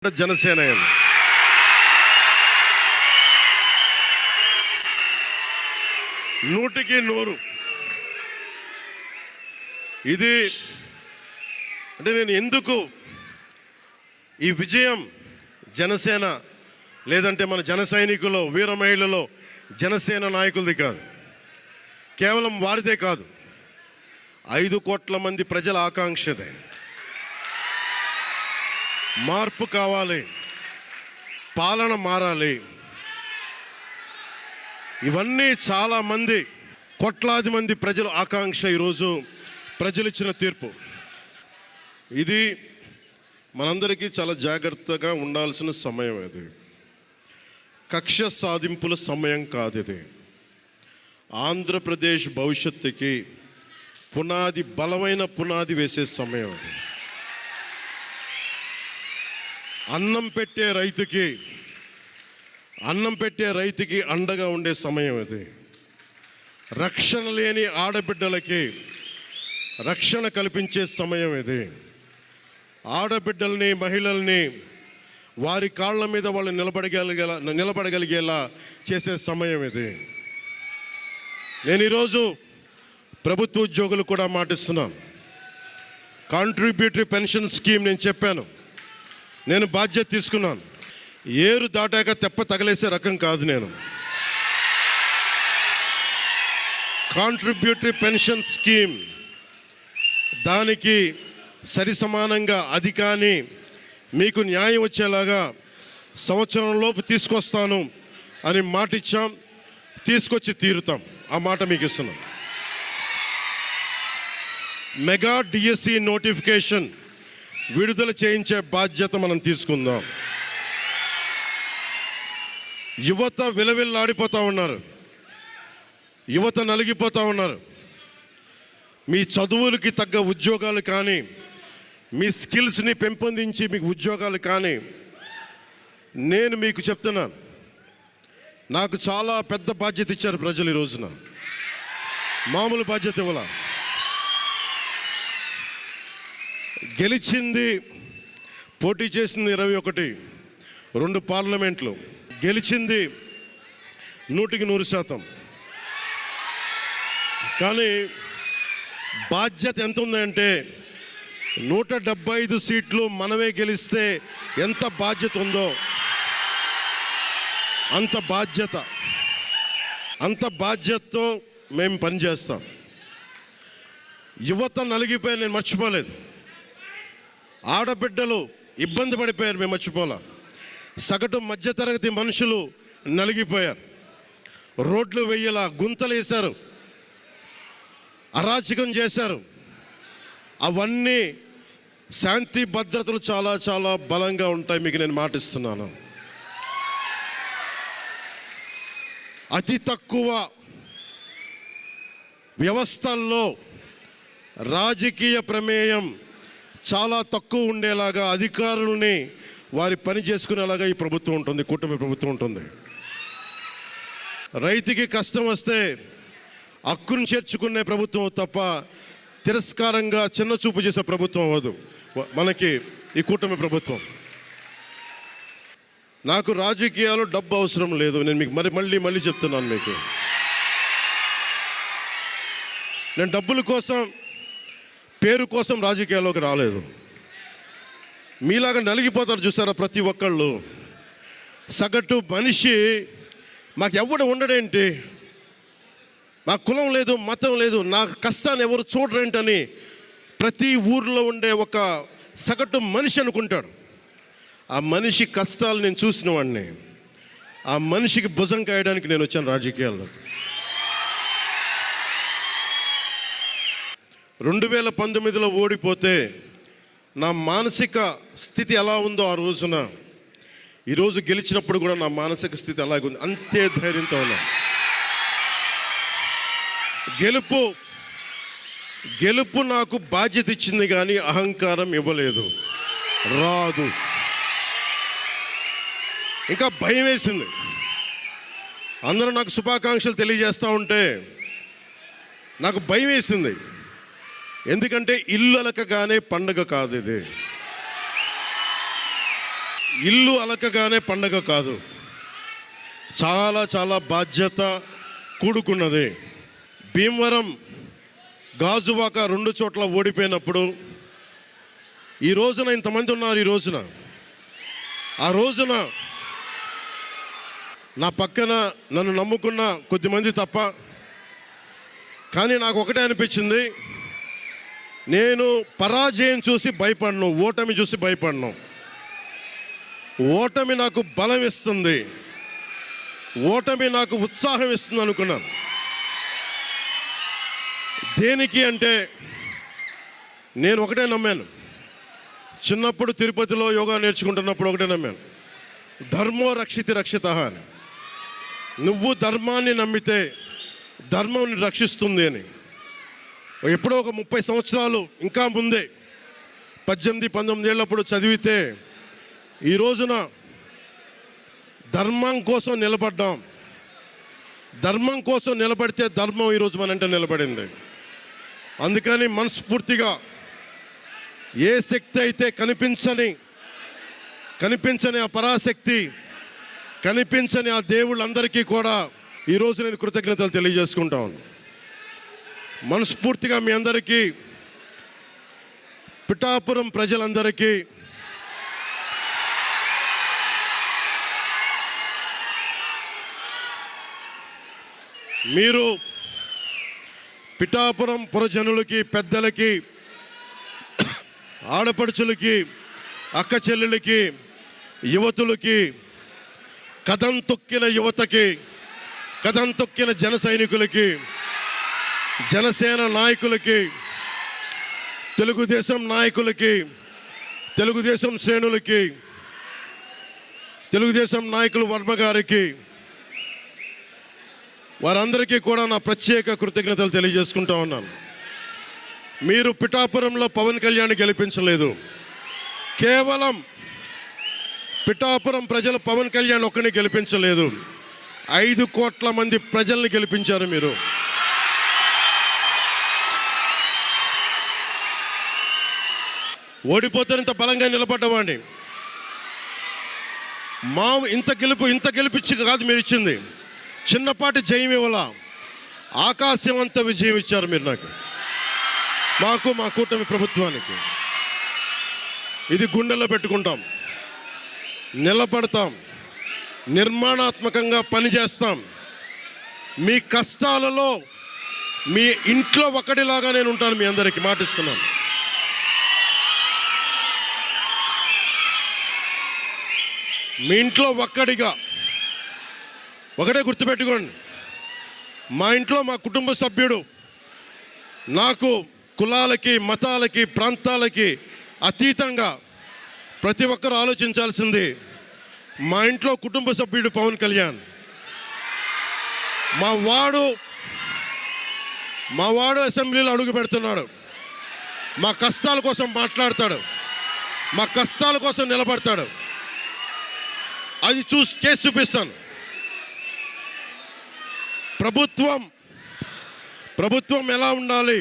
జనసేన 100% ఇది అంటే నేను ఎందుకు ఈ విజయం జనసేన లేదంటే మన జన సైనికులు వీర మహిళలు జనసేన నాయకులది కాదు, కేవలం వారిదే కాదు, 5 కోట్ల మంది ప్రజల ఆకాంక్షదే. మార్పు కావాలి, పాలన మారాలి. ఇవన్నీ చాలామంది కోట్లాది మంది ప్రజల ఆకాంక్ష. ఈరోజు ప్రజలు ఇచ్చిన తీర్పు ఇది. మనందరికీ చాలా జాగ్రత్తగా ఉండాల్సిన సమయం ఇది. కక్ష సాధింపుల సమయం కాదు ఇది. ఆంధ్రప్రదేశ్ భవిష్యత్తుకి పునాది, బలమైన పునాది వేసే సమయం ఇది. అన్నం పెట్టే రైతుకి అండగా ఉండే సమయం ఇది. రక్షణ లేని ఆడబిడ్డలకి రక్షణ కల్పించే సమయం ఇది. ఆడబిడ్డల్ని, మహిళల్ని వారి కాళ్ళ మీద వాళ్ళు నిలబడగలిగేలా చేసే సమయం ఇది. నేను ఈరోజు ప్రభుత్వ ఉద్యోగులు కూడా మాటిస్తున్నాను. కాంట్రిబ్యూటరీ పెన్షన్ స్కీమ్ నేను చెప్పాను, నేను బాధ్యత తీసుకున్నాను. ఏరు దాటాక తెప్ప తగలేసే రకం కాదు నేను. కాంట్రిబ్యూటరీ పెన్షన్ స్కీమ్ దానికి సరి సమానంగా అది కానీ మీకు న్యాయం వచ్చేలాగా సంవత్సరంలోపు తీసుకొస్తాను అని మాట ఇచ్చాం. తీసుకొచ్చి తీరుతాం, ఆ మాట మీకు ఇస్తున్నాం. మెగా డిఎస్సి నోటిఫికేషన్ విడుదల చేయించే బాధ్యత మనం తీసుకుందాం. యువత విలవిల్లాడిపోతూ ఉన్నారు, యువత నలిగిపోతూ ఉన్నారు. మీ చదువులకి తగ్గ ఉద్యోగాలు కానీ, మీ స్కిల్స్ని పెంపొందించి మీకు ఉద్యోగాలు కానీ, నేను మీకు చెప్తున్నాను, నాకు చాలా పెద్ద బాధ్యత ఇచ్చారు ప్రజలు. ఈ రోజున మామూలు బాధ్యత ఇవ్వాల. గెలిచింది, పోటీ చేసింది 21, 2 పార్లమెంట్లు గెలిచింది 100%. కానీ బాధ్యత ఎంత ఉందంటే 175 సీట్లు మనమే గెలిస్తే ఎంత బాధ్యత ఉందో అంత బాధ్యతతో మేము పనిచేస్తాం. యువత నలిగిపోయి నేను మర్చిపోలేదు. ఆడబిడ్డలు ఇబ్బంది పడిపోయారు, మేము మర్చిపోలే. సగటు మధ్యతరగతి మనుషులు నలిగిపోయారు. రోడ్లు వెయ్యేలా గుంతలు వేశారు, అరాచకం చేశారు. అవన్నీ శాంతి భద్రతలు చాలా చాలా బలంగా ఉంటాయి, మీకు నేను మాటిస్తున్నాను. అతి తక్కువ వ్యవస్థల్లో రాజకీయ ప్రమేయం చాలా తక్కువ ఉండేలాగా, అధికారులని వారి పని చేసుకునేలాగా ఈ ప్రభుత్వం ఉంటుంది, కూటమి ప్రభుత్వం ఉంటుంది. రైతుకి కష్టం వస్తే హక్కును చేర్చుకునే ప్రభుత్వం తప్ప తిరస్కారంగా చిన్న చూపు చేసే ప్రభుత్వం అవ్వదు మనకి ఈ కూటమి ప్రభుత్వం. నాకు రాజకీయాలు డబ్బు అవసరం లేదు. నేను మీకు మళ్ళీ చెప్తున్నాను, మీకు నేను డబ్బుల కోసం, పేరు కోసం రాజకీయాల్లోకి రాలేదు. మీలాగా నలిగిపోతారు చూసారా ప్రతి ఒక్కళ్ళు. సగటు మనిషి మాకు ఎవడు ఉండడేంటి, మా కులం లేదు, మతం లేదు, నా కష్టాన్ని ఎవరు చూడరేంటని ప్రతి ఊర్లో ఉండే ఒక సగటు మనిషి అనుకుంటాడు. ఆ మనిషి కష్టాలు నేను చూసిన వాడిని. ఆ మనిషికి భుజం కాయడానికి నేను వచ్చాను రాజకీయాల్లోకి. 2019లో ఓడిపోతే నా మానసిక స్థితి ఎలా ఉందో ఆ రోజున, ఈరోజు గెలిచినప్పుడు కూడా నా మానసిక స్థితి అలాగే ఉంది. అంతే ధైర్యంతో ఉన్నా. గెలుపు నాకు బాధ్యత ఇచ్చింది కానీ అహంకారం ఇవ్వలేదు, రాదు. ఇంకా భయం వేసింది. అందరూ నాకు శుభాకాంక్షలు తెలియజేస్తూ ఉంటే నాకు భయం వేసింది. ఎందుకంటే ఇల్లు అలకగానే పండుగ కాదు ఇది. ఇల్లు అలకగానే పండగ కాదు, చాలా చాలా బాధ్యత కూడుకున్నది. భీమవరం గాజువాక 2 చోట్ల ఓడిపోయినప్పుడు ఈ రోజున ఇంతమంది ఉన్నారు. ఈ రోజున ఆ రోజున నా పక్కన నన్ను నమ్ముకున్న కొద్దిమంది తప్ప, కానీ నాకు ఒకటే అనిపించింది, నేను పరాజయం చూసి భయపడను, ఓటమి చూసి భయపడను. ఓటమి నాకు బలం ఇస్తుంది, ఓటమి నాకు ఉత్సాహం ఇస్తుంది అనుకున్నాను. దేనికి అంటే నేను ఒకటే నమ్మాను. చిన్నప్పుడు తిరుపతిలో యోగా నేర్చుకుంటున్నప్పుడు ఒకటే నమ్మాను, ధర్మో రక్షితి రక్షిత అని. నువ్వు ధర్మాన్ని నమ్మితే ధర్మం నిన్ను రక్షిస్తుంది అని. ఎప్పుడో ఒక 30 సంవత్సరాలు ఇంకా ముందే 18-19 ఏళ్ళప్పుడు చదివితే ఈ రోజున ధర్మం కోసం నిలబడ్డాం. ధర్మం కోసం నిలబడితే ధర్మం ఈరోజు మనంటే నిలబడింది. అందుకని మనస్ఫూర్తిగా ఏ శక్తి అయితే కనిపించని ఆ పరాశక్తి, కనిపించని ఆ దేవుళ్ళందరికీ కూడా ఈరోజు నేను కృతజ్ఞతలు తెలియజేసుకుంటాను. మనస్ఫూర్తిగా మీ అందరికీ, పిఠాపురం ప్రజలందరికీ మీరు పిఠాపురం పురజనులకి, పెద్దలకి, ఆడపడుచులకి, అక్క చెల్లెలకి, యువతులకి, కథం తొక్కిన యువతకి, కథం తొక్కిన జన సైనికులకి, జనసేన నాయకులకి, తెలుగుదేశం నాయకులకి, తెలుగుదేశం శ్రేణులకి, తెలుగుదేశం నాయకులు వర్మ గారికి, వారందరికీ కూడా నా ప్రత్యేక కృతజ్ఞతలు తెలియజేసుకుంటా ఉన్నాను. మీరు పిఠాపురంలో పవన్ కళ్యాణ్ గెలిపించలేదు, కేవలం పిఠాపురం ప్రజలు పవన్ కళ్యాణ్ ఒక్కడిని గెలిపించలేదు, 5 కోట్ల మంది ప్రజల్ని గెలిపించారు. మీరు ఓడిపోతే ఇంత బలంగా నిలబడ్డవాడిని. ఇంత గెలిపించి కాదు మీరు ఇచ్చింది, చిన్నపాటి జయం ఇవ్వాల, ఆకాశం అంత విజయం ఇచ్చారు మీరు మాకు, మా కూటమి ప్రభుత్వానికి. ఇది గుండెల్లో పెట్టుకుంటాం, నిలబడతాం, నిర్మాణాత్మకంగా పనిచేస్తాం. మీ కష్టాలలో మీ ఇంట్లో ఒకటిలాగా నేను ఉంటాను, మీ అందరికీ మాటిస్తున్నాను. మీ ఇంట్లో ఒక్కడిగా, ఒకటే గుర్తుపెట్టుకోండి, మా ఇంట్లో మా కుటుంబ సభ్యుడు. నాకు కులాలకి, మతాలకి, ప్రాంతాలకి అతీతంగా ప్రతి ఒక్కరు ఆలోచించాల్సింది, మా ఇంట్లో కుటుంబ సభ్యుడు పవన్ కళ్యాణ్. మా వాడు అసెంబ్లీలో అడుగు పెడుతున్నాడు, మా కష్టాల కోసం మాట్లాడతాడు, మా కష్టాల కోసం నిలబడతాడు. అది చేసి చూపిస్తాను. ప్రభుత్వం ఎలా ఉండాలి,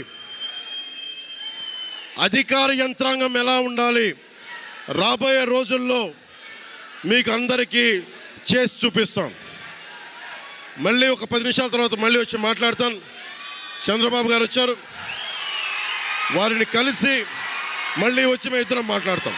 అధికార యంత్రాంగం ఎలా ఉండాలి, రాబోయే రోజుల్లో మీకు అందరికీ చేసి చూపిస్తాం. మళ్ళీ ఒక 10 నిమిషాల తర్వాత మళ్ళీ వచ్చి మాట్లాడతాను. చంద్రబాబు గారు వచ్చారు, వారిని కలిసి మళ్ళీ వచ్చి మేము ఇద్దరం మాట్లాడతాం.